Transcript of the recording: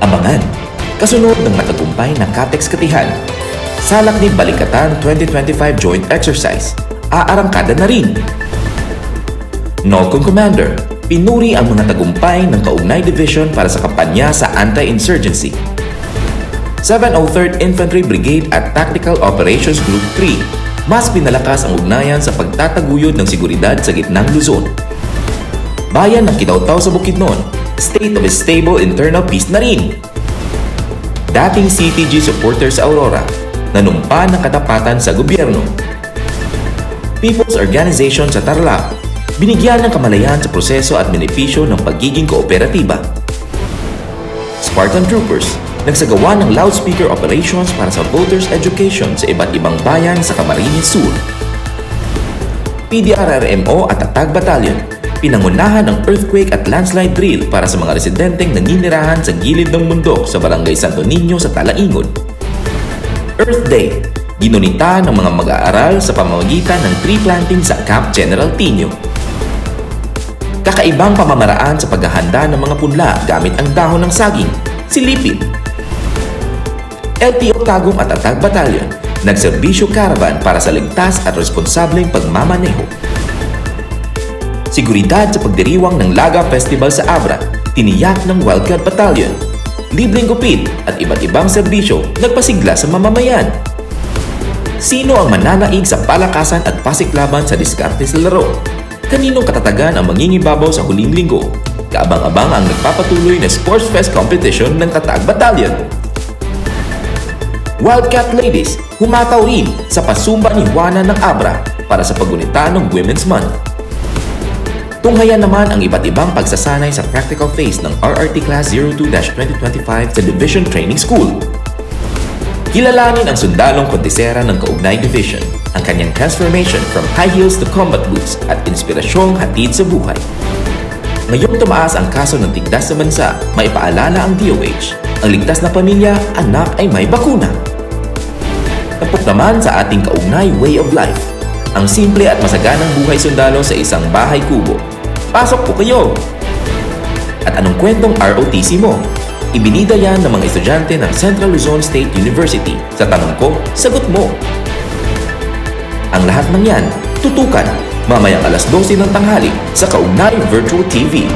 Abangan, kasunod ng matagumpay na CAPEX Katihan. Salak ni Balikatan 2025 Joint Exercise, aarangkada na rin. NOLCON Commander, pinuri ang mga tagumpay ng Kaugnay Division para sa kampanya sa anti-insurgency. 703rd Infantry Brigade at Tactical Operations Group 3, mas pinalakas ang ugnayan sa pagtataguyod ng seguridad sa gitnang Luzon. Bayan ng Kitaw-Taw sa Bukidnon, state of a stable internal peace na rin. Dating CTG supporter sa Aurora, nanumpa ng katapatan sa gobyerno. People's Organization sa Tarlac, binigyan ng kamalayan sa proseso at benepisyo ng pagiging kooperatiba. Spartan Troopers, nagsagawa ng loudspeaker operations para sa voters' education sa iba't ibang bayan sa Camarines Sur. PDRRMO at Tatag Battalion, pinangunahan ng earthquake at landslide drill para sa mga residenteng naninirahan sa gilid ng bundok sa Barangay Santo Niño sa Talaingon. Earth Day, ginunita ng mga mag-aaral sa pamamagitan ng tree planting sa Camp General Tino. Kakaibang pamamaraan sa paghahanda ng mga punla gamit ang dahon ng saging, silipin. LTO Tagum at Tatag Battalion, nagserbisyo caravan para sa ligtas at responsableng pagmamaneho. Seguridad sa pagdiriwang ng Laga Festival sa Abra, tiniyak ng Wildcat Battalion. Libreng gupit at iba't ibang serbisyo nagpasigla sa mamamayan. Sino ang mananaig sa palakasan at pasiklaban sa diskarte sa laro? Kaninong katatagan ang mangingibabaw sa huling linggo? Kaabang-abang ang nagpapatuloy na Sports Fest competition ng Tatag Battalion. Wildcat Ladies, humataw rin sa pasumba ni Juana ng Abra para sa paggunita ng Women's Month. Tunghayan naman ang iba't ibang pagsasanay sa practical phase ng RRT Class 02-2025 sa Division Training School. Kilalanin ang sundalong kontisera ng Kaugnay Division, ang kanyang transformation from high heels to combat boots at inspirasyong hatid sa buhay. Ngayong tumaas ang kaso ng tigdas sa bansa, maipaalala ang DOH, ang ligtas na pamilya, anak ay may bakuna. Tampok naman sa ating kaugnay way of life, ang simple at masaganang buhay sundalo sa isang bahay kubo. Pasok po kayo! At anong kwentong ROTC mo? Ibinida yan ng mga estudyante ng Central Luzon State University. Sa tanong ko, sagot mo. Ang lahat ng yan, tutukan, mamayang alas 12 ng tanghali sa Kaugnay Virtual TV.